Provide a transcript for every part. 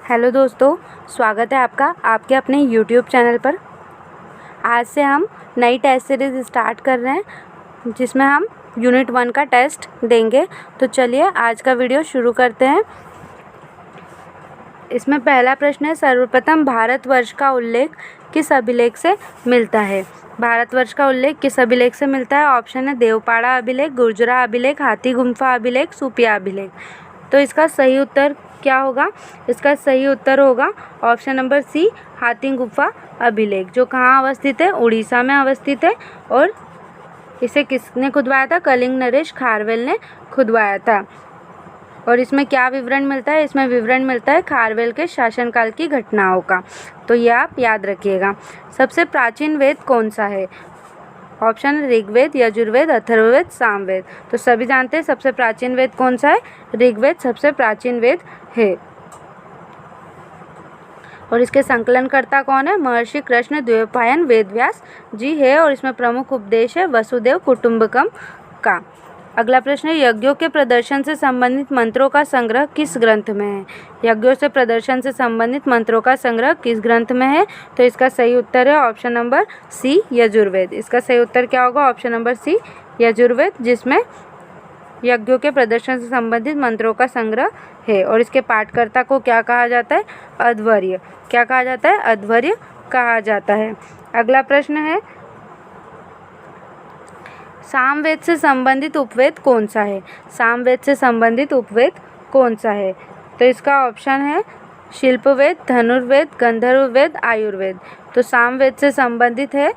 Hello दोस्तों, स्वागत है आपका आपके अपने यूट्यूब चैनल पर। आज से हम नई टेस्ट सीरीज़ स्टार्ट कर रहे हैं जिसमें हम यूनिट 1 का टेस्ट देंगे। तो चलिए आज का वीडियो शुरू करते हैं। इसमें पहला प्रश्न है, सर्वप्रथम भारतवर्ष का उल्लेख किस अभिलेख से मिलता है? भारतवर्ष का उल्लेख किस अभिलेख से मिलता है? ऑप्शन है देवपाड़ा अभिलेख, गुर्जरा अभिलेख, हाथी गुम्फा अभिलेख, सुपिया अभिलेख। तो इसका सही उत्तर क्या होगा? इसका सही उत्तर होगा ऑप्शन नंबर सी, हाथी गुम्फा अभिलेख, जो कहाँ अवस्थित है? उड़ीसा में अवस्थित है। और इसे किसने खुदवाया था? कलिंग नरेश खारवेल ने खुदवाया था। और इसमें क्या विवरण मिलता है? इसमें विवरण मिलता है खारवेल के शासनकाल की घटनाओं का। तो ये आप याद रखिएगा। सबसे प्राचीन वेद कौन सा है? ऑप्शन ऋग्वेद, यजुर्वेद, अथर्ववेद, सामवेद। तो सभी जानते हैं सबसे प्राचीन वेद कौन सा है? ऋग्वेद सबसे प्राचीन वेद है। और इसके संकलनकर्ता कौन है? महर्षि कृष्ण द्वैपायन वेदव्यास जी है। और इसमें प्रमुख उपदेश है वसुदेव कुटुंबकम का। अगला प्रश्न है, यज्ञों के प्रदर्शन से संबंधित मंत्रों का संग्रह किस ग्रंथ में है? यज्ञों से प्रदर्शन से संबंधित मंत्रों का संग्रह किस ग्रंथ में है? तो इसका सही उत्तर है ऑप्शन नंबर सी, यजुर्वेद। इसका सही उत्तर क्या होगा? ऑप्शन नंबर सी, यजुर्वेद, जिसमें यज्ञों के प्रदर्शन से संबंधित मंत्रों का संग्रह है। और इसके पाठकर्ता को क्या कहा जाता है? अध्वर्य। क्या कहा जाता है? अध्वर्य कहा जाता है। अगला प्रश्न है, सामवेद से संबंधित उपवेद कौन सा है? सामवेद से संबंधित उपवेद कौन सा है? तो इसका ऑप्शन है शिल्पवेद, धनुर्वेद, गंधर्ववेद, आयुर्वेद। तो सामवेद से संबंधित है,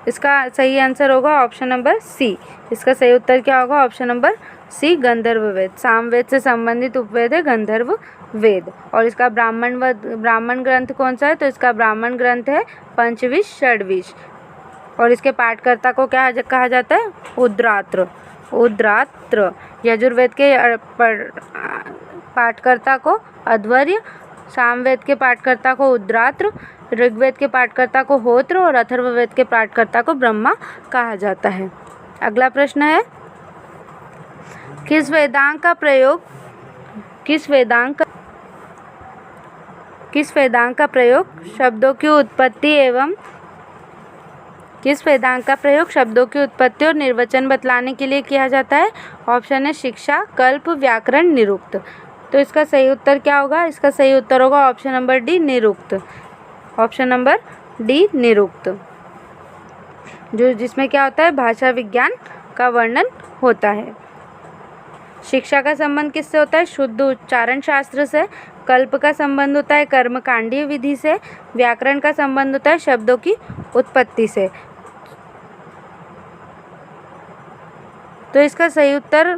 इसका सही आंसर होगा ऑप्शन नंबर सी। इसका सही उत्तर क्या होगा? Option number C, Gandharvaveda. Samaveda से संबंधित उपवेद है गंधर्व वेद। और इसका ब्राह्मण ग्रंथ कौन सा है? तो इसका ब्राह्मण ग्रंथ है पंचविश षड्विश। और इसके पाठकर्ता को क्या कहा जाता है? उद्रात्र। उद्रात्र। यजुर्वेद के पाठकर्ता को अध्वर्य, सामवेद के पाठकर्ता को उद्रात्र, ऋग्वेद के पाठकर्ता को होत्र और अथर्ववेद के पाठकर्ता को ब्रह्मा कहा जाता है। अगला प्रश्न है, किस वेदांग का प्रयोग शब्दों की उत्पत्ति और निर्वचन बतलाने के लिए किया जाता है? ऑप्शन है शिक्षा, कल्प, व्याकरण, निरुक्त। तो इसका सही उत्तर क्या होगा? इसका सही उत्तर होगा option number D, Nirukta. Option number D, Nirukta, जिसमें क्या होता है? भाषा विज्ञान का वर्णन होता है। शिक्षा का संबंध किससे होता है? शुद्ध उच्चारण शास्त्र से। कल्प का संबंध होता है कर्मकांडीय विधि से। व्याकरण का संबंध होता है शब्दों की उत्पत्ति से। तो इसका सही उत्तर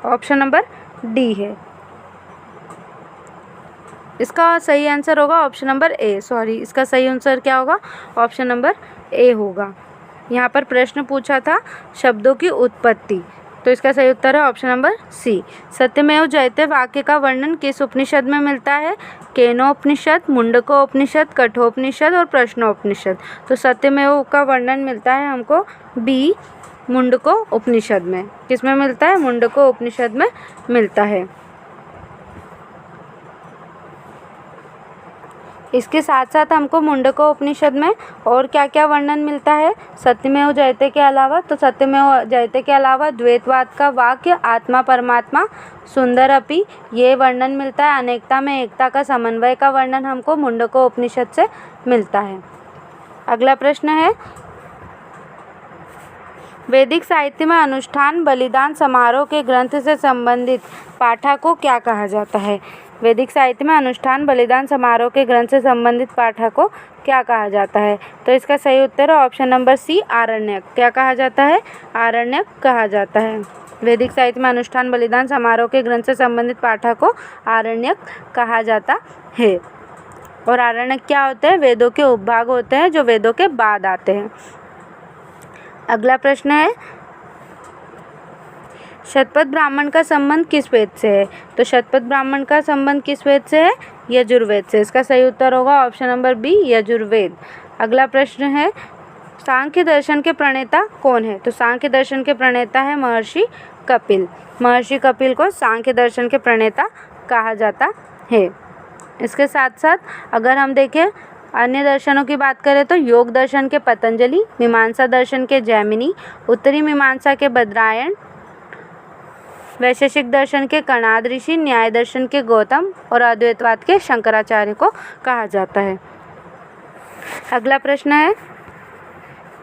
ऑप्शन नंबर डी है। इसका सही आंसर होगा ऑप्शन नंबर ए। इसका सही आंसर क्या होगा? ऑप्शन नंबर ए होगा। यहाँ पर प्रश्न पूछा था शब्दों की उत्पत्ति, तो इसका सही उत्तर है ऑप्शन नंबर सी। सत्यमेव जयते वाक्य का वर्णन किस उपनिषद में मिलता है? केनोपनिषद, मुंडकोपनिषद, कठोपनिषद और प्रश्नोपनिषद। तो सत्यमेव का वर्णन मिलता है हमको बी, मुंडको उपनिषद में। किसमें मिलता है? मुंडको उपनिषद में मिलता है। इसके साथ साथ हमको मुंडको उपनिषद में और क्या क्या वर्णन मिलता है सत्यमेव जयते के अलावा? तो सत्यमेव जयते के अलावा द्वैतवाद का वाक्य, आत्मा परमात्मा सुंदर अपि, ये वर्णन मिलता है। अनेकता में एकता का समन्वय का वर्णन हमको मुंडको उपनिषद से मिलता है। अगला प्रश्न है, वैदिक साहित्य में अनुष्ठान बलिदान समारोह के ग्रंथ से संबंधित पाठा को क्या कहा जाता है? वैदिक साहित्य में अनुष्ठान बलिदान समारोह के ग्रंथ से संबंधित पाठा को क्या कहा जाता है? तो इसका सही उत्तर है ऑप्शन नंबर सी, आरण्यक। क्या कहा जाता है? आरण्यक कहा जाता है। वैदिक साहित्य में अनुष्ठान बलिदान समारोह के ग्रंथ से संबंधित पाठा को आरण्यक कहा जाता है। और आरण्यक क्या होते हैं? वेदों के उपभाग होते हैं जो वेदों के बाद आते हैं। अगला प्रश्न है, शतपथ ब्राह्मण का संबंध किस वेद से है? तो शतपथ ब्राह्मण का संबंध किस वेद से है? यजुर्वेद से। इसका सही उत्तर होगा ऑप्शन नंबर बी, यजुर्वेद। अगला प्रश्न है, सांख्य दर्शन के प्रणेता कौन है? तो सांख्य दर्शन के प्रणेता है महर्षि कपिल। महर्षि कपिल को सांख्य दर्शन के प्रणेता कहा जाता है। इसके साथ साथ अगर हम देखें अन्य दर्शनों की बात करें तो योग दर्शन के पतंजलि, मीमांसा दर्शन के जैमिनी, उत्तरी मीमांसा के बद्रायण, वैशेषिक दर्शन के कणाद ऋषि, न्याय दर्शन के गौतम और अद्वैतवाद के शंकराचार्य को कहा जाता है। अगला प्रश्न है,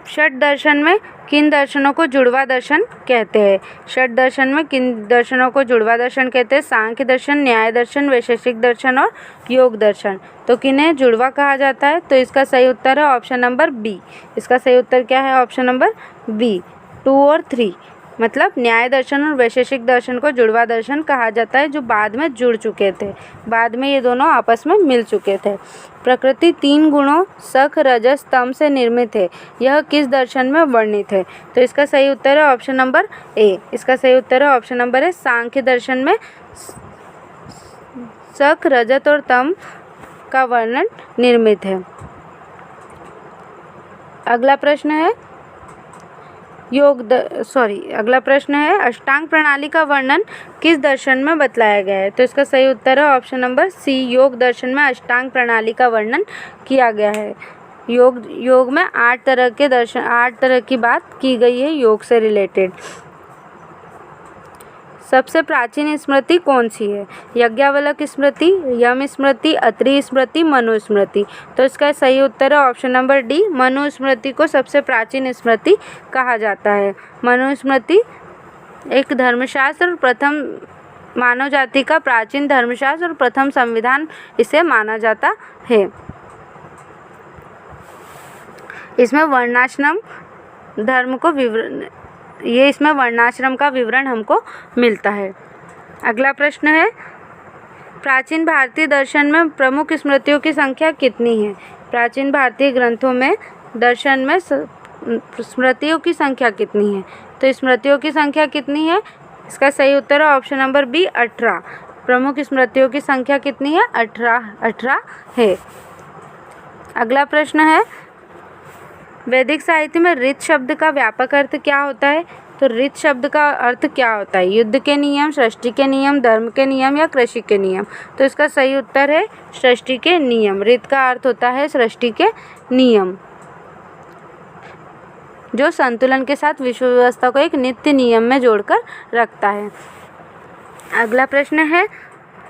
षट दर्शन में किन दर्शनों को जुड़वा दर्शन कहते हैं? षट दर्शन में किन दर्शनों को जुड़वा दर्शन कहते हैं? सांख्य दर्शन, न्याय दर्शन, वैशेषिक दर्शन और योग दर्शन। तो किन्हें जुड़वा कहा जाता है? तो इसका सही उत्तर है ऑप्शन नंबर बी। इसका सही उत्तर क्या है? Option number B. 2 और 3 मतलब न्याय दर्शन और वैशेषिक दर्शन को जुड़वा दर्शन कहा जाता है, जो बाद में जुड़ चुके थे, बाद में ये दोनों आपस में मिल चुके थे। प्रकृति 3 गुणों सख, रजस, तम से निर्मित है, यह किस दर्शन में वर्णित है? तो इसका सही उत्तर है ऑप्शन नंबर ए। इसका सही उत्तर है ऑप्शन नंबर ए। सांख्य दर्शन में सख, रजत और तम का वर्णन निर्मित है। अगला प्रश्न है अगला प्रश्न है, अष्टांग प्रणाली का वर्णन किस दर्शन में बतलाया गया है? तो इसका सही उत्तर है ऑप्शन नंबर सी। योग दर्शन में अष्टांग प्रणाली का वर्णन किया गया है। योग में 8 तरह की बात की गई है योग से रिलेटेड। सबसे प्राचीन स्मृति कौन सी है? यज्ञवल्क्य स्मृति, यम स्मृति, अत्रि स्मृति, मनु स्मृति। तो इसका सही उत्तर है ऑप्शन नंबर डी। मनु स्मृति को सबसे प्राचीन स्मृति कहा जाता है। मनु स्मृति एक धर्मशास्त्र और प्रथम मानव जाति का प्राचीन धर्मशास्त्र और प्रथम संविधान इसे माना जाता है। इसमें वर्णाश्रम धर्म को इसमें वर्णाश्रम का विवरण हमको मिलता है। अगला प्रश्न है, प्राचीन भारतीय दर्शन में प्रमुख स्मृतियों की संख्या कितनी है? प्राचीन भारतीय ग्रंथों में दर्शन में स्मृतियों की संख्या कितनी है? तो स्मृतियों की संख्या कितनी है? इसका सही उत्तर है ऑप्शन नंबर बी 18। प्रमुख स्मृतियों की संख्या कितनी है? 18 है। अगला प्रश्न है, वैदिक साहित्य में ऋत शब्द का व्यापक अर्थ क्या होता है? तो ऋत शब्द का अर्थ क्या होता है? युद्ध के नियम, सृष्टि के नियम, धर्म के नियम या कृषि के नियम। तो इसका सही उत्तर है सृष्टि के नियम। ऋत का अर्थ होता है सृष्टि के नियम, जो संतुलन के साथ विश्व व्यवस्था को एक नित्य नियम में जोड़कर रखता है। अगला प्रश्न है,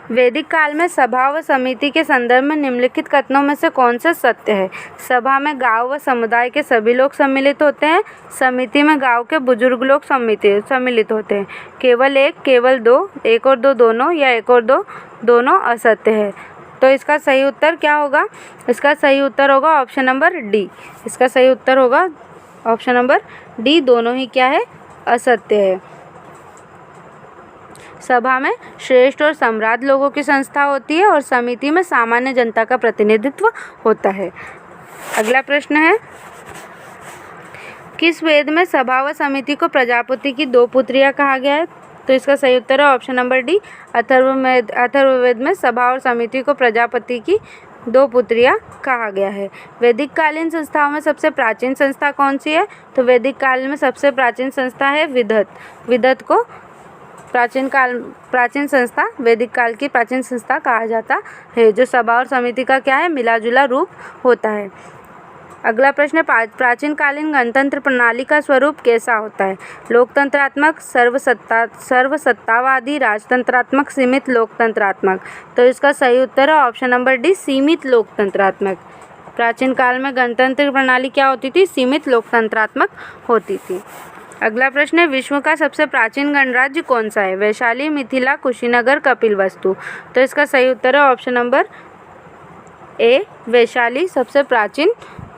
वैदिक काल में सभा व समिति के संदर्भ में निम्नलिखित कथनों में से कौन सा सत्य है? सभा में गांव व समुदाय के सभी लोग सम्मिलित होते हैं। समिति में गांव के बुजुर्ग लोग सम्मिलित होते हैं। केवल एक, केवल दो, एक और दो दोनों या एक और दो दोनों असत्य है। तो इसका सही उत्तर क्या होगा? इसका सही उत्तर होगा ऑप्शन नंबर डी। इसका सही उत्तर होगा ऑप्शन नंबर डी, दोनों ही क्या है? असत्य है। सभा में श्रेष्ठ और सम्राट लोगों की संस्था होती है और समिति में सामान्य जनता का प्रतिनिधित्व होता है। अगला प्रश्न है, किस वेद में सभा व समिति को प्रजापति की 2 पुत्रियां कहा गया है? तो इसका सही उत्तर है ऑप्शन नंबर डी। अथर्ववेद में सभा और समिति को प्रजापति की 2 पुत्रियां कहा गया है। वैदिक कालीन संस्थाओं में सबसे प्राचीन संस्था कौन सी है? तो वैदिक काल में सबसे प्राचीन संस्था है विदत। विदत को प्राचीन संस्था, वैदिक काल की प्राचीन संस्था कहा जाता है, जो सभा और समिति का क्या है? मिला जुला रूप होता है। अगला प्रश्न, प्राचीन कालीन गणतंत्र प्रणाली का स्वरूप कैसा होता है? लोकतंत्रात्मक, सर्वसत्तावादी, राजतंत्रात्मक, सीमित लोकतंत्रात्मक। तो इसका सही उत्तर है ऑप्शन नंबर डी, सीमित लोकतंत्रात्मक। प्राचीन काल में गणतंत्र प्रणाली क्या होती थी? सीमित लोकतंत्रात्मक होती थी। अगला प्रश्न है, विश्व का सबसे प्राचीन गणराज्य कौन सा है? वैशाली, मिथिला, कुशीनगर, कपिलवस्तु। तो इसका सही उत्तर है ऑप्शन नंबर ए, वैशाली सबसे प्राचीन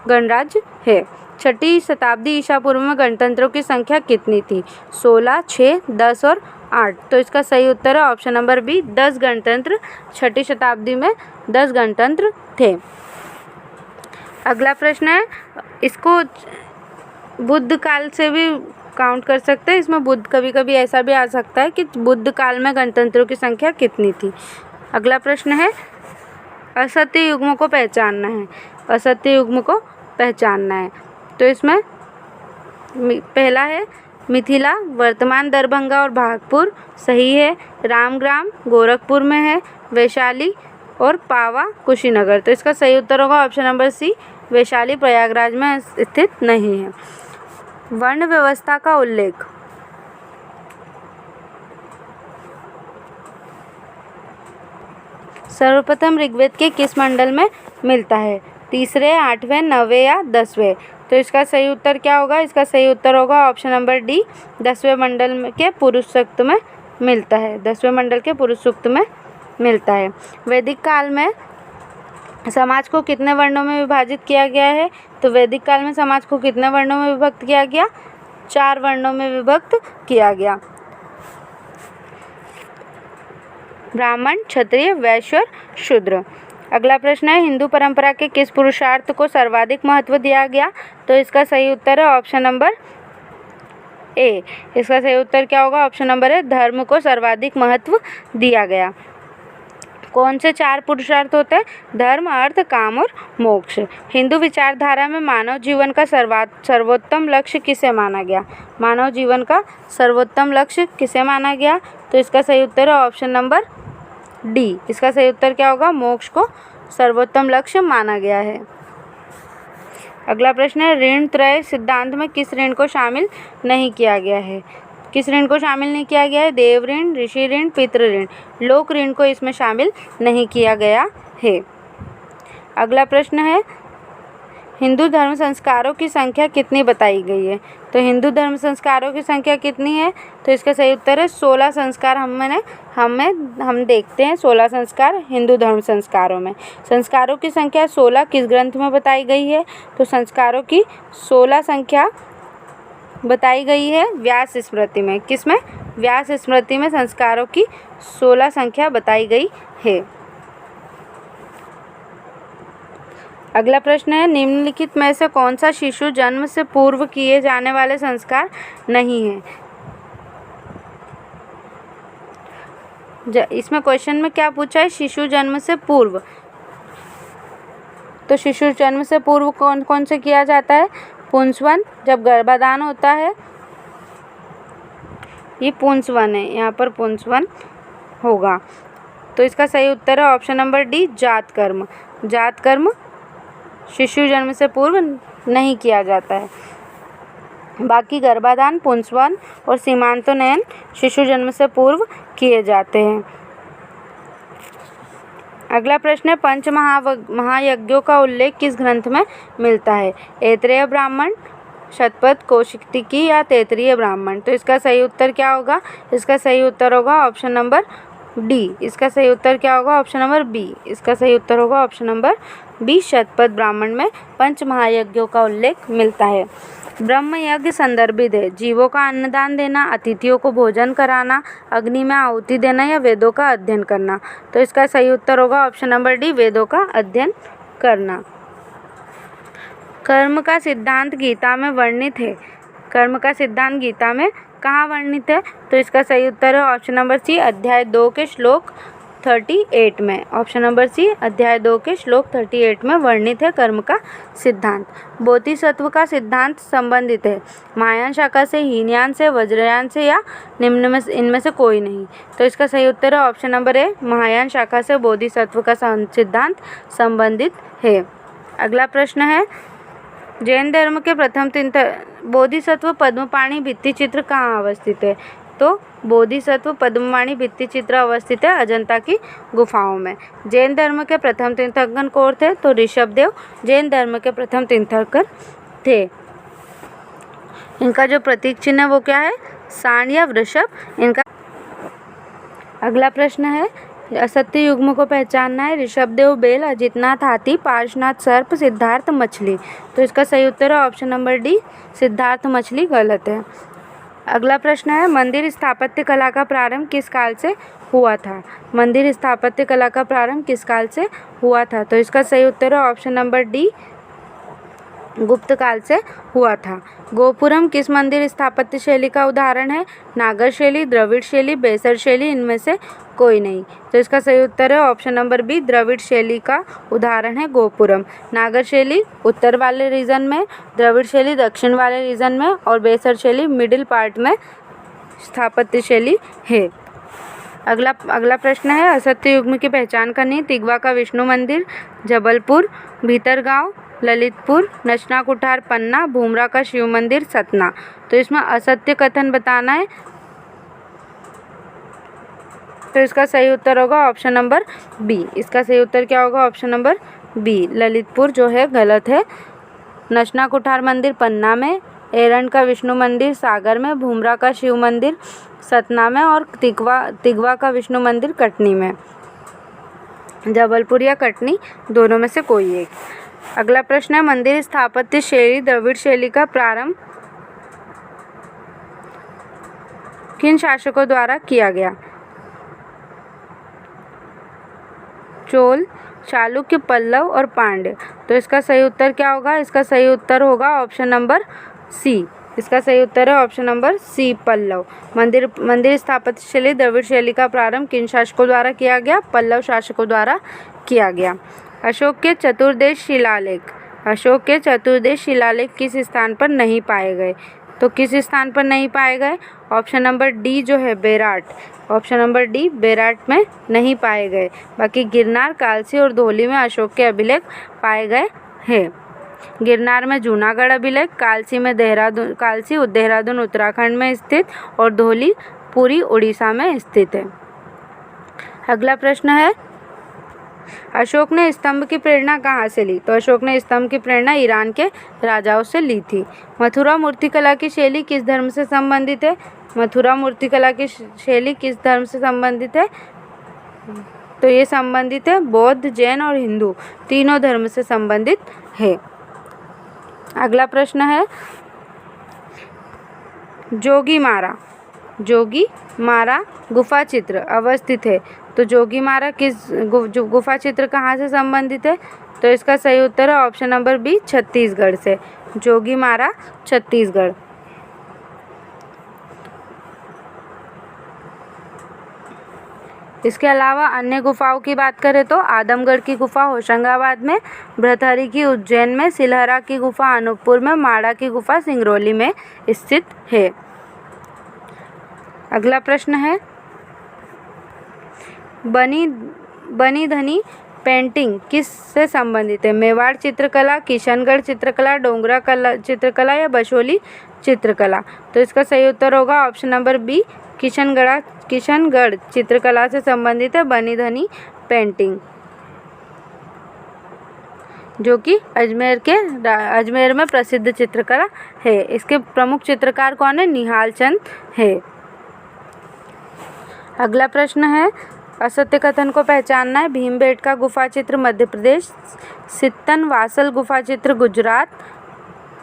गणराज्य है। 6ठी शताब्दी ईसा पूर्व में गणतंत्रों की संख्या कितनी थी? 16, 6, 10 और 8। तो इसका सही उत्तर है ऑप्शन नंबर बी, 10 गणतंत्र। 6ठी शताब्दी में 10 गणतंत्र थे। अगला प्रश्न है, इसको बुद्ध काल से भी काउंट कर सकते हैं। इसमें बुद्ध, कभी कभी ऐसा भी आ सकता है कि बुद्ध काल में गणतंत्रों की संख्या कितनी थी। अगला प्रश्न है, असत्य युग्मों को पहचानना है। असत्य युग्म को पहचानना है। तो इसमें पहला है मिथिला, वर्तमान दरभंगा और भागपुर, सही है। रामग्राम गोरखपुर में है, वैशाली और पावा कुशीनगर। तो इसका सही उत्तर होगा option number C, Vaishali Prayagraj में स्थित नहीं है। वर्ण व्यवस्था का उल्लेख। सर्वप्रथम ऋग्वेद के किस मंडल में मिलता है? तीसरे, 8वें, 9वें या 10वें? तो इसका सही उत्तर क्या होगा? इसका सही उत्तर होगा ऑप्शन नंबर डी, 10वें मंडल के पुरुष सूक्त में मिलता है। 10वें मंडल के पुरुष सूक्त में मिलता है। वैदिक काल में समाज को कितने वर्णों में विभाजित किया गया है? तो वैदिक काल में समाज को कितने वर्णों में विभक्त किया गया? 4 वर्णों में विभक्त किया गया। ब्राह्मण, क्षत्रिय, वैश्य और शूद्र। अगला प्रश्न है हिंदू परंपरा के किस पुरुषार्थ को सर्वाधिक महत्व दिया गया? तो इसका सही उत्तर है ऑप्शन नंबर ए। इसका सही उत्तर क्या होगा? ऑप्शन नंबर ए, धर्म को सर्वाधिक महत्व दिया गया। कौन से 4 पुरुषार्थ होते हैं? धर्म, अर्थ, काम और मोक्ष। हिंदू विचारधारा में मानव जीवन का सर्वोत्तम लक्ष्य किसे माना गया? मानव जीवन का सर्वोत्तम लक्ष्य किसे माना गया? तो इसका सही उत्तर है ऑप्शन नंबर डी। इसका सही उत्तर क्या होगा? मोक्ष को सर्वोत्तम लक्ष्य माना गया है। अगला प्रश्न है ऋण त्रय सिद्धांत में किस ऋण को शामिल नहीं किया गया है? किस ऋण को शामिल नहीं किया गया है? देव ऋण, ऋषि ऋण, पितृ ऋण। लोक ऋण को इसमें शामिल नहीं किया गया है। अगला प्रश्न है हिंदू धर्म संस्कारों की संख्या कितनी बताई गई है? तो हिंदू धर्म संस्कारों की संख्या कितनी है? तो इसका सही उत्तर है 16 संस्कार। हम देखते हैं 16 संस्कार हिंदू धर्म संस्कारों में। संस्कारों की संख्या 16 किस ग्रंथ में बताई गई है? तो संस्कारों की 16 संख्या बताई गई है व्यास स्मृति में। किसमें? व्यास स्मृति में संस्कारों की 16 संख्या बताई गई है। अगला प्रश्न है निम्नलिखित में से कौन सा शिशु जन्म से पूर्व किए जाने वाले संस्कार नहीं है? इसमें क्वेश्चन में क्या पूछा है? शिशु जन्म से पूर्व। तो शिशु जन्म से पूर्व कौन कौन से किया जाता है? पुंसवन, जब गर्भाधान होता है, ये पुंसवन है, यहाँ पर पुंसवन होगा। तो इसका सही उत्तर है ऑप्शन नंबर डी, जात कर्म। जात कर्म शिशु जन्म से पूर्व नहीं किया जाता है। बाकी गर्भाधान, पुंसवन और सीमांतोन्नयन शिशु जन्म से पूर्व किए जाते हैं। अगला प्रश्न है पंच महायज्ञों का उल्लेख किस ग्रंथ में मिलता है? ऐत्रेय ब्राह्मण, शतपथ, कौशिकी या तैत्तिरीय ब्राह्मण। तो इसका सही उत्तर क्या होगा? इसका सही उत्तर होगा ऑप्शन नंबर डी। इसका सही उत्तर क्या होगा? Option number B. इसका सही उत्तर होगा option number B, Shatapatha Brahmana में पंच महायज्ञों का उल्लेख मिलता है। ब्रह्म यज्ञ संदर्भित है जीवों का अन्नदान देना, अतिथियों को भोजन कराना, अग्नि में आहुति देना या वेदों का अध्ययन करना। तो इसका सही उत्तर होगा ऑप्शन नंबर डी, वेदों का अध्ययन करना। कर्म का सिद्धांत गीता में वर्णित है। कर्म का सिद्धांत गीता में कहाँ वर्णित है? तो इसका सही उत्तर है ऑप्शन नंबर सी, अध्याय 2 के श्लोक 38 में। ऑप्शन नंबर सी, अध्याय 2 के श्लोक 38 में वर्णित है कर्म का सिद्धांत। बोधिसत्व का सिद्धांत संबंधित है महायान शाखा से, हीनयान से, वज्रयान से या निम्न में इनमें से कोई नहीं। तो इसका सही उत्तर है ऑप्शन नंबर ए, महायान शाखा से बोधिसत्व का सिद्धांत संबंधित है। अगला प्रश्न है जैन धर्म के प्रथम बोधिसत्व पद्मपाणि भित्ति चित्र कहाँ अवस्थित है? तो बोधिसत्व पद्मपाणि भित्ति चित्र अवस्थित है अजंता की गुफाओं में। जैन धर्म के प्रथम तीर्थंकर कौन थे? तो ऋषभदेव जैन धर्म के प्रथम तीर्थंकर थे। इनका जो प्रतीक चिन्ह है वो क्या है? सांड या वृषभ इनका। अगला प्रश्न है असत्य युग्म को पहचानना है। ऋषभदेव बेल, अजितनाथ हाथी, पार्श्वनाथ सर्प, सिद्धार्थ मछली। तो इसका सही उत्तर है ऑप्शन नंबर डी, सिद्धार्थ मछली गलत है। अगला प्रश्न है मंदिर स्थापत्य कला का प्रारंभ किस काल से हुआ था? मंदिर स्थापत्य कला का प्रारंभ किस काल से हुआ था? तो इसका सही उत्तर है ऑप्शन नंबर डी, गुप्त काल से हुआ था। गोपुरम किस मंदिर स्थापत्य शैली का उदाहरण है? नागर शैली, द्रविड़ शैली, बेसर शैली, इनमें से कोई नहीं। तो इसका सही उत्तर है ऑप्शन नंबर बी, द्रविड़ शैली का उदाहरण है गोपुरम। नागर शैली उत्तर वाले रीजन में, द्रविड़ शैली दक्षिण वाले रीजन में और बेसर शैली मिडिल पार्ट में स्थापत्य शैली है। अगला प्रश्न है, असत्य युग्म की पहचान करनी। तिगवा का विष्णु मंदिर, जबलपुर, भीतरगांव, ललितपुर, नचना कुठार पन्ना, भूमरा का शिव मंदिर, सतना। तो इसमें असत्य कथन बताना है। तो इसका सही उत्तर होगा ऑप्शन नंबर बी। इसका सही उत्तर क्या होगा? ऑप्शन नंबर बी, ललितपुर जो है गलत है। नचना कुठार मंदिर पन्ना में, एरंड का विष्णु मंदिर सागर में, भूमरा का शिव मंदिर सतना में और तिगवा का विष्णु मंदिर कटनी में। जबलपुर या कटनी दोनों में से कोई एक। अगला प्रश्न है, मंदिर स्थापत्य शैली द्रविड़ शैली का प्रारंभ किन शासकों द्वारा किया गया? चोल, चालुक्य, पल्लव और पांड्य। तो इसका सही उत्तर क्या होगा? इसका सही उत्तर होगा ऑप्शन नंबर सी। इसका सही उत्तर है ऑप्शन नंबर सी, पल्लव। मंदिर स्थापत्य शैली द्रविड़ शैली का प्रारंभ किन शासकों द्वारा किया गया? पल्लव शासकों द्वारा किया गया। अशोक के चतुर्देश शिलालेख किस स्थान पर नहीं पाए गए? तो किस स्थान पर नहीं पाए गए? ऑप्शन नंबर डी जो है बेराट, ऑप्शन नंबर डी बेराट में नहीं पाए गए। बाकी गिरनार, कालसी और धौली में अशोक के अभिलेख पाए गए हैं। गिरनार में जूनागढ़ अभिलेख, कालसी देहरादून उत्तराखंड में स्थित और धौली पुरी उड़ीसा में स्थित है। अगला प्रश्न है, अशोक ने स्तंभ की प्रेरणा कहाँ से ली? तो अशोक ने स्तंभ की प्रेरणा ईरान के राजाओं से ली थी। मथुरा मूर्तिकला की शैली किस धर्म से संबंधित है? मथुरा मूर्तिकला की शैली किस धर्म से संबंधित है? तो ये संबंधित है बौद्ध, जैन और हिंदू तीनों धर्म से संबंधित है। अगला प्रश्न है, जोगीमारा गुफा चित्र अवस्थित है। तो जोगीमारा किस गुफा चित्र कहाँ से संबंधित है? तो इसका सही उत्तर है ऑप्शन नंबर बी, छत्तीसगढ़ से। जोगीमारा छत्तीसगढ़। इसके अलावा अन्य गुफाओं की बात करें तो आदमगढ़ की गुफा होशंगाबाद में, भृतहरि की उज्जैन में, सिलहरा की गुफा अनूपपुर में, माड़ा की गुफा सिंगरौली में स्थित है। अगला प्रश्न है, बनी धनी पेंटिंग किस से संबंधित है? मेवाड़ चित्रकला, किशनगढ़ चित्रकला, डोंगरा चित्रकला या बशोली चित्रकला। तो इसका सही उत्तर होगा ऑप्शन नंबर बी, किशनगढ़ चित्रकला से संबंधित है बनी धनी पेंटिंग, जो कि अजमेर में प्रसिद्ध चित्रकला है। इसके प्रमुख चित्रकार कौन है? निहाल चंद है। अगला प्रश्न है, असत्य कथन को पहचानना है। भीमबेटका गुफा चित्र मध्य प्रदेश, सित्तन वासल गुफा चित्र गुजरात,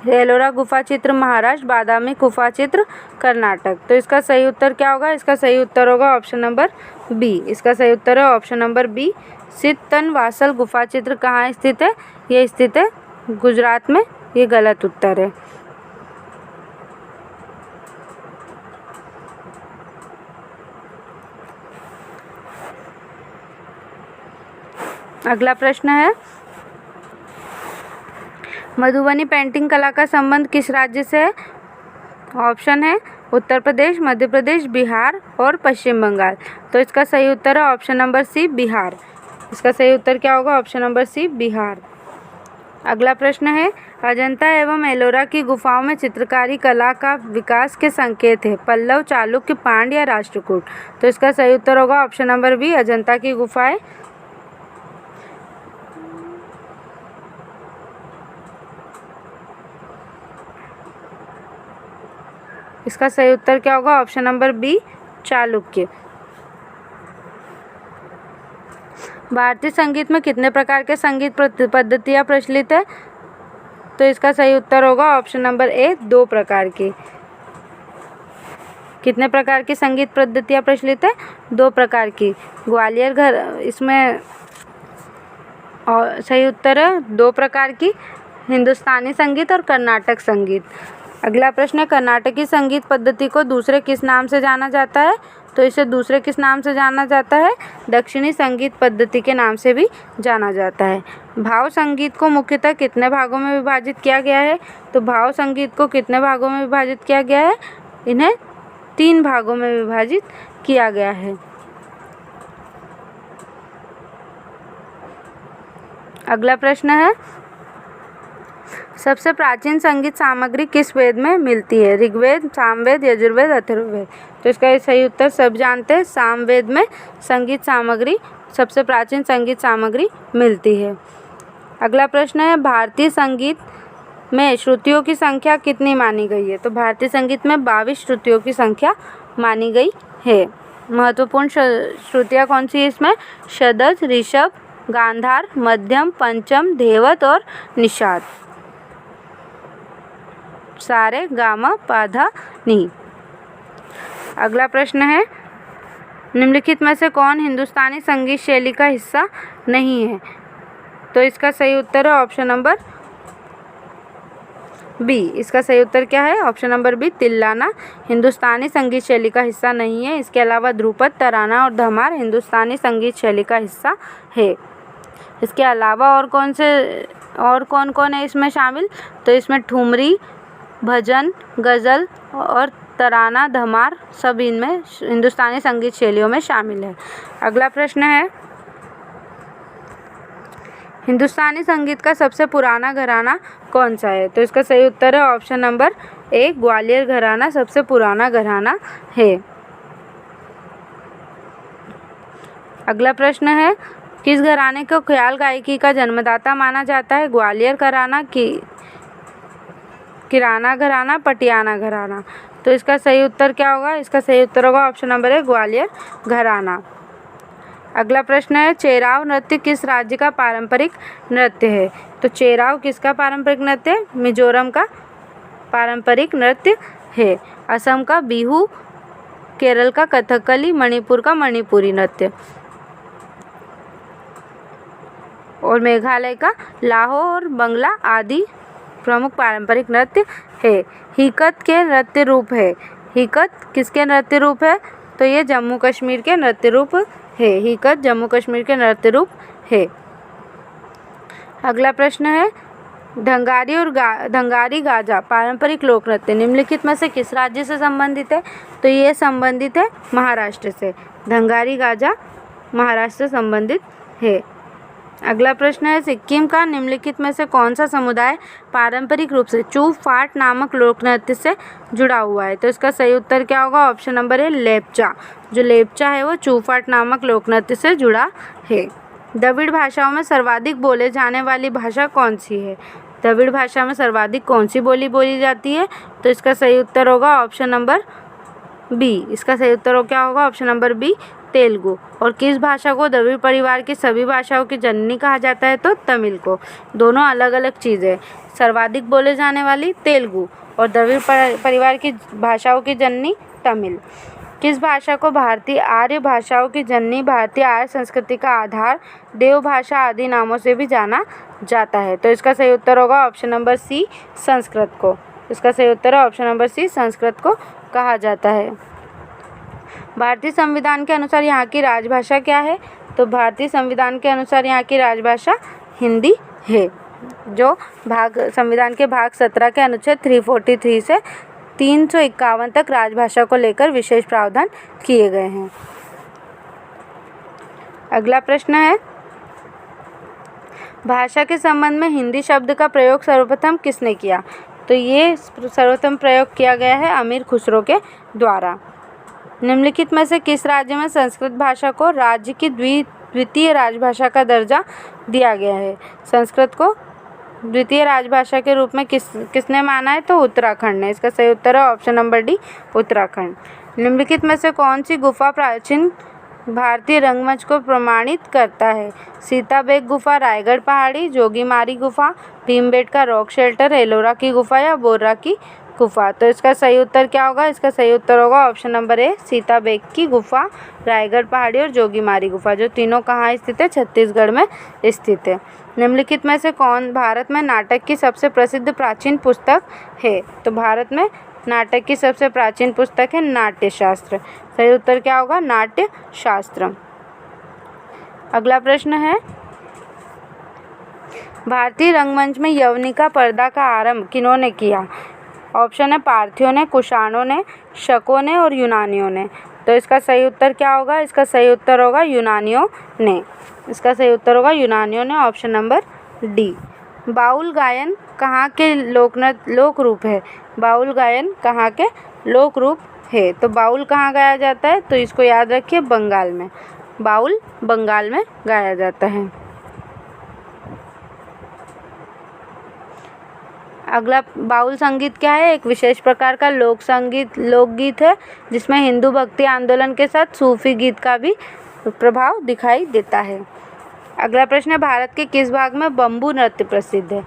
एलोरा गुफा चित्र महाराष्ट्र, बादामी गुफा चित्र कर्नाटक। तो इसका सही उत्तर क्या होगा? इसका सही उत्तर होगा ऑप्शन नंबर बी। इसका सही उत्तर है ऑप्शन नंबर बी, सित्तन वासल गुफा चित्र कहाँ स्थित है? ये स्थित है गुजरात में। ये गलत उत्तर है। अगला प्रश्न है, मधुबनी पेंटिंग कला का संबंध किस राज्य से है? ऑप्शन है उत्तर प्रदेश, मध्य प्रदेश, बिहार और पश्चिम बंगाल। तो इसका सही उत्तर है ऑप्शन नंबर सी, बिहार। इसका सही उत्तर क्या होगा? Option number C, Bihar. अगला प्रश्न है, अजंता एवं एलोरा की गुफाओं में चित्रकारी कला का विकास के संकेत है? पल्लव, चालुक्य, पांड्य या राष्ट्रकूट। तो इसका सही उत्तर होगा ऑप्शन नंबर बी, अजंता की गुफाएं। इसका सही उत्तर क्या होगा? Option number B, Chalukya. भारतीय संगीत में कितने प्रकार के संगीत पद्धतियाँ प्रचलित है? तो इसका सही उत्तर होगा ऑप्शन नंबर ए, 2 प्रकार की। कितने प्रकार की संगीत पद्धतियाँ प्रचलित है? 2 प्रकार की। ग्वालियर घर इसमें और सही उत्तर है 2 प्रकार की। हिंदुस्तानी संगीत और कर्नाटक संगीत। अगला प्रश्न है, कर्नाटकी संगीत पद्धति को दूसरे किस नाम से जाना जाता है? तो इसे दूसरे किस नाम से जाना जाता है? दक्षिणी संगीत पद्धति के नाम से भी जाना जाता है। भाव संगीत को मुख्यतः कितने भागों में विभाजित किया गया है? तो भाव संगीत को कितने भागों में विभाजित किया गया है? इन्हें 3 भागों में विभाजित किया गया है। अगला प्रश्न है, सबसे प्राचीन संगीत सामग्री किस वेद में मिलती है? ऋग्वेद, सामवेद, यजुर्वेद, अथर्ववेद। तो इसका सही उत्तर सब जानते हैं, सामवेद में संगीत सामग्री, सबसे प्राचीन संगीत सामग्री मिलती है। अगला प्रश्न है, भारतीय संगीत में श्रुतियों की संख्या कितनी मानी गई है? तो भारतीय संगीत में 22 श्रुतियों की संख्या मानी गई है। महत्वपूर्ण श्रुतियाँ कौन सी है इसमें? षड्ज, ऋषभ, गांधार, मध्यम, पंचम, धेवत और निषाद। सारे गामा पाधा नी। अगला प्रश्न है, निम्नलिखित में से कौन हिंदुस्तानी संगीत शैली का हिस्सा नहीं है? तो इसका सही उत्तर है ऑप्शन नंबर बी। इसका सही उत्तर क्या है? ऑप्शन नंबर बी, तिल्लाना हिंदुस्तानी संगीत शैली का हिस्सा नहीं है। इसके अलावा ध्रुपद, तराना और धमार हिंदुस्तानी संगीत शैली का हिस्सा है। इसके अलावा और कौन कौन है इसमें शामिल? तो इसमें ठुमरी, भजन, गज़ल और तराना, धमार सब इनमें हिंदुस्तानी संगीत शैलियों में शामिल है। अगला प्रश्न है, हिंदुस्तानी संगीत का सबसे पुराना घराना कौन सा है? तो इसका सही उत्तर है ऑप्शन नंबर ए, ग्वालियर घराना सबसे पुराना घराना है। अगला प्रश्न है, किस घराने को ख्याल गायकी का जन्मदाता माना जाता है? ग्वालियर घराना, किराना घराना, पटियाला घराना। तो इसका सही उत्तर क्या होगा? इसका सही उत्तर होगा ऑप्शन नंबर ए, ग्वालियर घराना। अगला प्रश्न है, चेराव नृत्य किस राज्य का पारंपरिक नृत्य है? तो चेराव किसका पारंपरिक नृत्य है? मिजोरम का पारंपरिक नृत्य है। असम का बिहू, केरल का कथकली, मणिपुर का मणिपुरी नृत्य और मेघालय का लाहो और बंगला आदि प्रमुख पारंपरिक नृत्य है। हिकत के नृत्य रूप है। हिकत किसके नृत्य रूप है? तो ये जम्मू कश्मीर के नृत्य रूप है। हिकत जम्मू कश्मीर के नृत्य रूप है। अगला प्रश्न है, ढंगारी और ढंगारी गाजा पारंपरिक लोक नृत्य निम्नलिखित में से किस राज्य से संबंधित है? तो ये संबंधित है महाराष्ट्र से। ढंगारी गाजा महाराष्ट्र से संबंधित है। अगला प्रश्न है, सिक्किम का निम्नलिखित में से कौन सा समुदाय पारंपरिक रूप से चू फाट नामक लोक नृत्य से जुड़ा हुआ है? तो इसका सही उत्तर क्या होगा? ऑप्शन नंबर ए, लेप्चा। जो लेप्चा है वो चू फाट नामक लोक नृत्य से जुड़ा है। द्रविड़ भाषाओं में सर्वाधिक बोले जाने वाली भाषा कौन सी है? द्रविड़ भाषा में सर्वाधिक कौन सी बोली जाती है? तो इसका सही उत्तर होगा ऑप्शन नंबर बी। इसका सही उत्तर क्या होगा? Option number B, Telugu. और किस भाषा को द्रविड़ परिवार की सभी भाषाओं की जननी कहा जाता है? तो तमिल को। दोनों अलग अलग चीज़ें। सर्वाधिक बोले जाने वाली तेलुगु और द्रविड़ परिवार की भाषाओं की जननी तमिल। किस भाषा को भारतीय आर्य भाषाओं की जननी, भारतीय आर्य संस्कृति का आधार, देव भाषा आदि नामों से भी जाना जाता है? तो इसका सही उत्तर होगा ऑप्शन नंबर सी, संस्कृत को। इसका सही उत्तर है ऑप्शन नंबर सी, संस्कृत को कहा जाता है। भारतीय संविधान के अनुसार यहाँ की राजभाषा क्या है? तो भारतीय संविधान के अनुसार यहाँ की राजभाषा हिंदी है। जो संविधान के भाग 17 के अनुच्छेद 343 से 351 तक राजभाषा को लेकर विशेष प्रावधान किए गए हैं। अगला प्रश्न है, भाषा के संबंध में हिंदी शब्द का प्रयोग सर्वप्रथम किसने किया? तो ये सर्वप्रथम प्रयोग किया गया है अमीर खुसरो के द्वारा। निम्नलिखित में से किस राज्य में संस्कृत भाषा को राज्य की द्वितीय राजभाषा का दर्जा दिया गया है? संस्कृत को द्वितीय राजभाषा के रूप में किसने माना है? तो उत्तराखंड ने। इसका सही उत्तर है ऑप्शन नंबर डी, उत्तराखंड। निम्नलिखित में से कौन सी गुफा प्राचीन भारतीय रंगमंच को प्रमाणित करता है? सीताबेग गुफा, रायगढ़ पहाड़ी, जोगीमारी गुफा, भीमबेटका रॉक शेल्टर, एलोरा की गुफा या बोर्रा की गुफा। तो इसका सही उत्तर क्या होगा? इसका सही उत्तर होगा ऑप्शन नंबर ए, सीता बेग की गुफा, रायगढ़ पहाड़ी और जोगीमारी गुफा, जो तीनों कहाँ स्थित है? छत्तीसगढ़ में स्थित है। निम्नलिखित में से कौन भारत में नाटक की सबसे प्रसिद्ध प्राचीन पुस्तक है? तो भारत में नाटक की सबसे प्राचीन पुस्तक है नाट्यशास्त्र। सही उत्तर क्या होगा? नाट्यशास्त्र। अगला प्रश्न है, भारतीय रंगमंच में यवनिका पर्दा का आरंभ किन्होंने किया? ऑप्शन है पार्थियों ने, कुषाणों ने, शकों ने और यूनानियों ने। तो इसका सही उत्तर क्या होगा? इसका सही उत्तर होगा यूनानियों ने। इसका सही उत्तर होगा यूनानियों ने, ऑप्शन नंबर डी। बाउल गायन कहाँ के लोक रूप है? बाउल गायन कहाँ के लोक रूप है? तो बाउल कहाँ गाया जाता है? तो इसको याद रखिए, बंगाल में। बाउल बंगाल में गाया जाता है। अगला, बाउल संगीत क्या है? एक विशेष प्रकार का लोकगीत है जिसमें हिंदू भक्ति आंदोलन के साथ सूफी गीत का भी प्रभाव दिखाई देता है। अगला प्रश्न है, भारत के किस भाग में बम्बू नृत्य प्रसिद्ध है?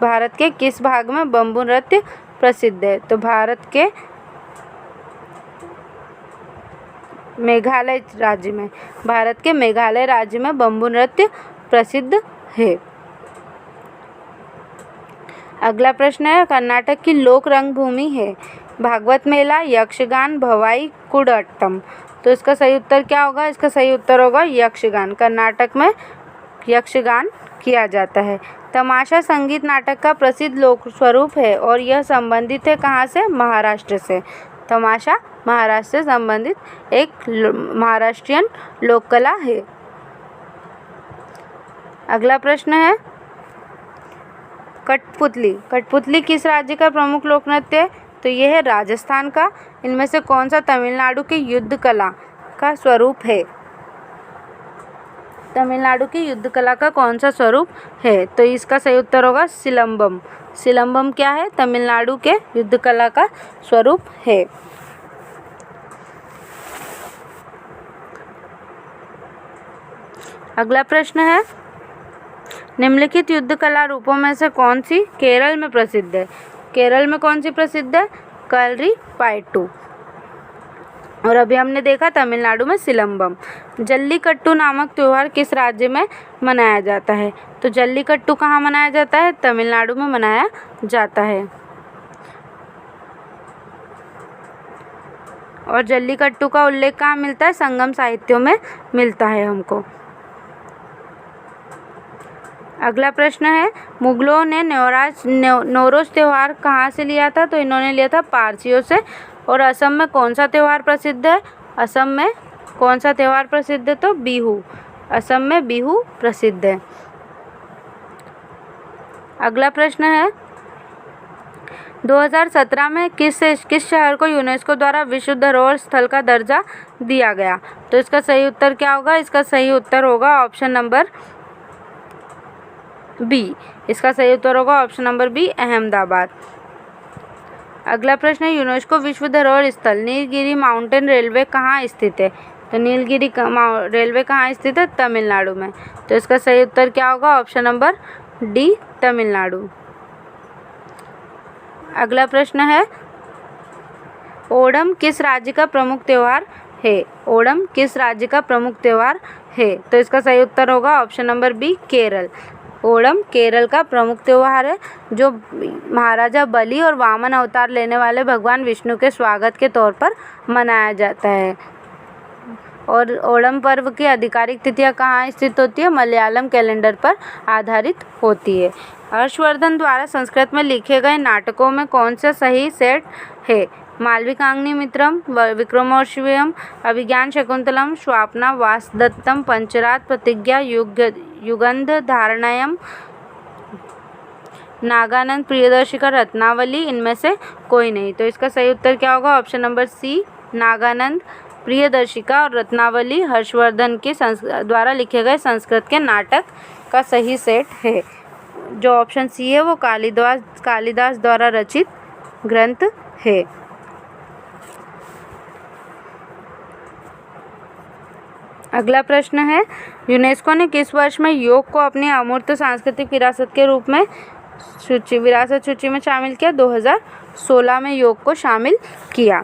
भारत के किस भाग में बम्बू नृत्य प्रसिद्ध है? तो भारत के मेघालय राज्य में, भारत के मेघालय राज्य में बम्बू नृत्य प्रसिद्ध है। अगला प्रश्न है, कर्नाटक की लोक रंगभूमि है? भागवत मेला, यक्षगान, भवाई, कुडियाट्टम। तो इसका सही उत्तर क्या होगा? इसका सही उत्तर होगा यक्षगान। कर्नाटक में यक्षगान किया जाता है। तमाशा संगीत नाटक का प्रसिद्ध लोक स्वरूप है और यह संबंधित है कहाँ से? महाराष्ट्र से। तमाशा महाराष्ट्र से संबंधित एक महाराष्ट्रीयन लोक कला है। अगला प्रश्न है, कठपुतली। कठपुतली किस राज्य का प्रमुख लोक नृत्य है? तो यह है राजस्थान का। इनमें से कौन सा तमिलनाडु की युद्ध कला का स्वरूप है? तमिलनाडु की युद्ध कला का कौन सा स्वरूप है? तो इसका सही उत्तर होगा सिलंबम। सिलंबम क्या है? तमिलनाडु के युद्ध कला का स्वरूप है। अगला प्रश्न है, निम्नलिखित युद्ध कला रूपों में से कौन सी केरल में प्रसिद्ध है? केरल में कौन सी प्रसिद्ध है? कलरी पायट्टू। और अभी हमने देखा तमिलनाडु में सिलंबम। जल्लीकट्टू नामक त्यौहार किस राज्य में मनाया जाता है? तो जल्लीकट्टू कहाँ मनाया जाता है? तमिलनाडु में मनाया जाता है। और जल्लीकट्टू का उल्लेख कहाँ मिलता है? संगम साहित्यों में मिलता है हमको। अगला प्रश्न है, मुगलों ने नौरोज त्यौहार कहाँ से लिया था? तो इन्होंने लिया था पारसियों से। और असम में कौन सा त्यौहार प्रसिद्ध है? असम में कौन सा त्यौहार प्रसिद्ध है? तो बिहू। असम में बिहू प्रसिद्ध है। अगला प्रश्न है, 2017 में किस शहर को यूनेस्को द्वारा विश्व धरोहर स्थल का दर्जा दिया गया? तो इसका सही उत्तर क्या होगा? इसका सही उत्तर होगा ऑप्शन नंबर बी। इसका सही उत्तर होगा ऑप्शन नंबर बी, अहमदाबाद। अगला प्रश्न है, यूनेस्को विश्व धरोहर स्थल नीलगिरी माउंटेन रेलवे कहाँ स्थित है? तो नीलगिरी रेलवे कहाँ स्थित है? तमिलनाडु में। तो इसका सही उत्तर क्या होगा? Option number D, Tamil Nadu. अगला प्रश्न है, ओणम किस राज्य का प्रमुख त्यौहार है? ओणम किस राज्य का प्रमुख त्यौहार है? तो इसका सही उत्तर होगा option number B, Kerala. Onam Kerala का प्रमुख त्यौहार है जो महाराजा बलि और वामन अवतार लेने वाले भगवान विष्णु के स्वागत के तौर पर मनाया जाता है। और ओणम पर्व की आधिकारिक तिथियां कहाँ स्थित होती है? मलयालम कैलेंडर पर आधारित होती है। हर्षवर्धन द्वारा संस्कृत में लिखे गए नाटकों में कौन सा सही सेट है? मालविकाग्निमित्रम, विक्रमोर्वशीयम, अभिज्ञान शकुंतलम, स्वाप्ना वासदत्तम, पंचरात्र, प्रतिज्ञा, युगंध धारणयम, नागानंद, प्रियदर्शिका, रत्नावली। इनमें से कोई नहीं। तो इसका सही उत्तर क्या होगा? Option number C, Nagananda, Priyadarshika और रत्नावली हर्षवर्धन के द्वारा लिखे गए संस्कृत के नाटक का सही सेट है। जो ऑप्शन सी है वो कालिदास द्वारा रचित ग्रंथ है। अगला प्रश्न है, यूनेस्को ने किस वर्ष में योग को अपनी अमूर्त सांस्कृतिक विरासत के रूप में सूची, विरासत सूची में शामिल किया? 2016 में योग को शामिल किया।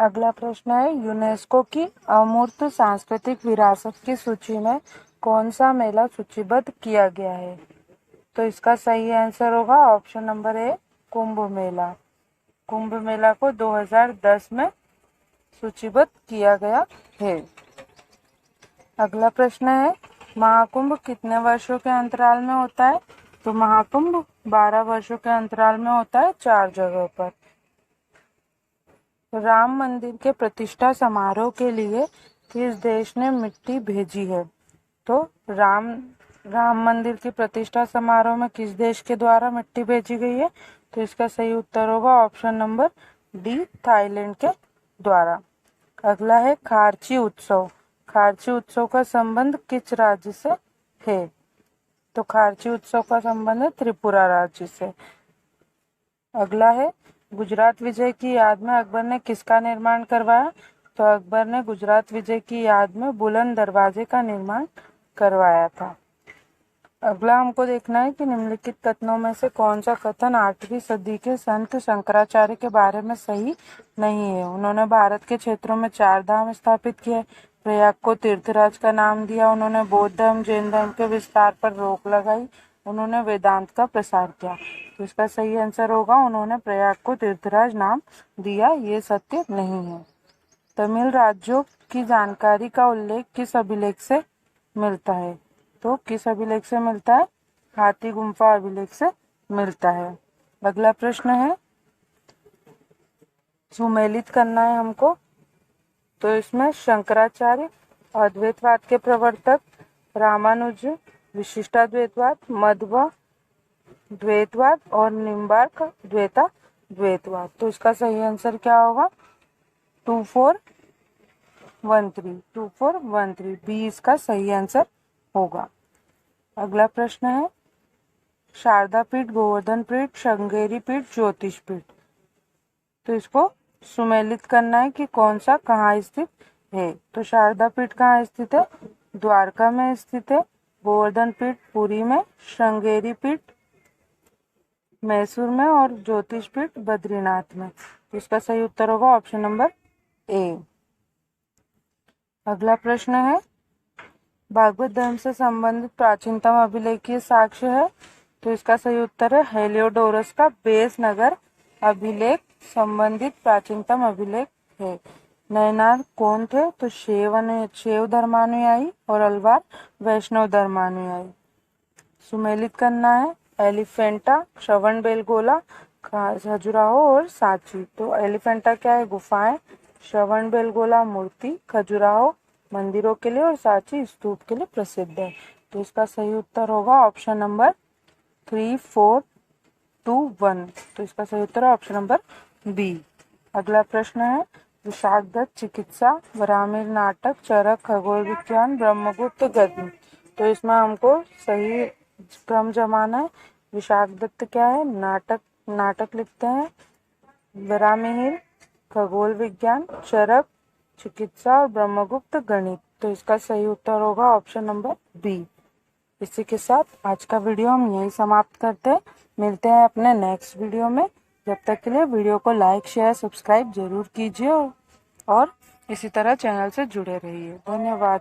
अगला प्रश्न है, यूनेस्को की अमूर्त सांस्कृतिक विरासत की सूची में कौन सा मेला सूचीबद्ध किया गया है? तो इसका सही आंसर होगा ऑप्शन नंबर ए, कुंभ मेला। कुंभ मेला को 2010 में सूचीबद्ध किया गया है। अगला प्रश्न है, महाकुंभ कितने वर्षों के अंतराल में होता है? तो महाकुंभ 12 वर्षों के अंतराल में होता है 4 जगह पर। राम मंदिर के प्रतिष्ठा समारोह के लिए किस देश ने मिट्टी भेजी है? तो राम मंदिर की प्रतिष्ठा समारोह में किस देश के द्वारा मिट्टी भेजी गई है? तो इसका सही उत्तर होगा ऑप्शन नंबर डी, थाईलैंड के द्वारा। अगला है खारची उत्सव। खारची उत्सव का संबंध किस राज्य से है? तो खारची उत्सव का संबंध है त्रिपुरा राज्य से। अगला है, गुजरात विजय की याद में अकबर ने किसका निर्माण करवाया? तो अकबर ने गुजरात विजय की याद में बुलंद दरवाजे का निर्माण करवाया था। अगला हमको देखना है कि निम्नलिखित कथनों में से कौन सा कथन 8वीं सदी के संत शंकराचार्य के बारे में सही नहीं है। उन्होंने भारत के क्षेत्रों में 4 धाम स्थापित किए, प्रयाग को तीर्थराज का नाम दिया, उन्होंने बौद्ध धर्म जैन धर्म के विस्तार पर रोक लगाई, उन्होंने वेदांत का प्रसार किया। तो इसका सही आंसर होगा उन्होंने प्रयाग को तीर्थराज नाम दिया, ये सत्य नहीं है। तमिल राज्यों की जानकारी का उल्लेख किस अभिलेख से मिलता है? तो किस अभिलेख से मिलता है? हाथी गुम्फा अभिलेख से मिलता है। अगला प्रश्न है, सुमेलित करना है हमको। तो इसमें शंकराचार्य, अद्वैतवाद के प्रवर्तक, रामानुज विशिष्टाद्वैतवाद, मध्व द्वैतवाद और निम्बार्क द्वैतवाद। तो इसका सही आंसर क्या होगा? 2413 बी इसका सही आंसर होगा। अगला प्रश्न है, शारदा पीठ, गोवर्धन पीठ, श्रृंगेरी पीठ, ज्योतिष पीठ। तो इसको सुमेलित करना है कि कौन सा कहाँ स्थित है। तो शारदा पीठ कहाँ स्थित है? द्वारका में स्थित है। गोवर्धन पीठ पुरी में, श्रृंगेरी पीठ मैसूर में और ज्योतिष पीठ बद्रीनाथ में। तो इसका सही उत्तर होगा ऑप्शन नंबर ए। अगला प्रश्न है, भागवत धर्म से संबंधित प्राचीनतम अभिलेखीय साक्ष्य है। तो इसका सही उत्तर है हेलियोडोरस का बेस नगर अभिलेख संबंधित प्राचीनतम अभिलेख है। नयनार कौन थे? तो शैव धर्मानुयायी और अलवार वैष्णव धर्मानुयायी। सुमेलित करना है एलिफेंटा, श्रवण बेलगोला, खजुराहो और सांची। तो एलिफेंटा क्या है? गुफाएं, श्रवण बेलगोला मूर्ति, खजुराहो मंदिरों के लिए और सांची स्तूप के लिए प्रसिद्ध है। तो इसका सही उत्तर होगा ऑप्शन नंबर 3, 4, 2, 1। तो इसका सही उत्तर है ऑप्शन नंबर बी। अगला प्रश्न है, विशाखदत्त चिकित्सा, वरामिर नाटक, चरक खगोल विज्ञान, ब्रह्मगुप्त गद्य। तो इसमें हमको सही क्रम जमाना है। विशाखदत्त क्या है? नाटक लिखते हैं। वरामिहिर खगोल विज्ञान, चरक चिकित्सा और ब्रह्मगुप्त गणित। तो इसका सही उत्तर होगा ऑप्शन नंबर बी। इसी के साथ आज का वीडियो हम यही समाप्त करते हैं। मिलते हैं अपने नेक्स्ट वीडियो में। जब तक के लिए वीडियो को लाइक शेयर सब्सक्राइब जरूर कीजिए और इसी तरह चैनल से जुड़े रहिए। धन्यवाद।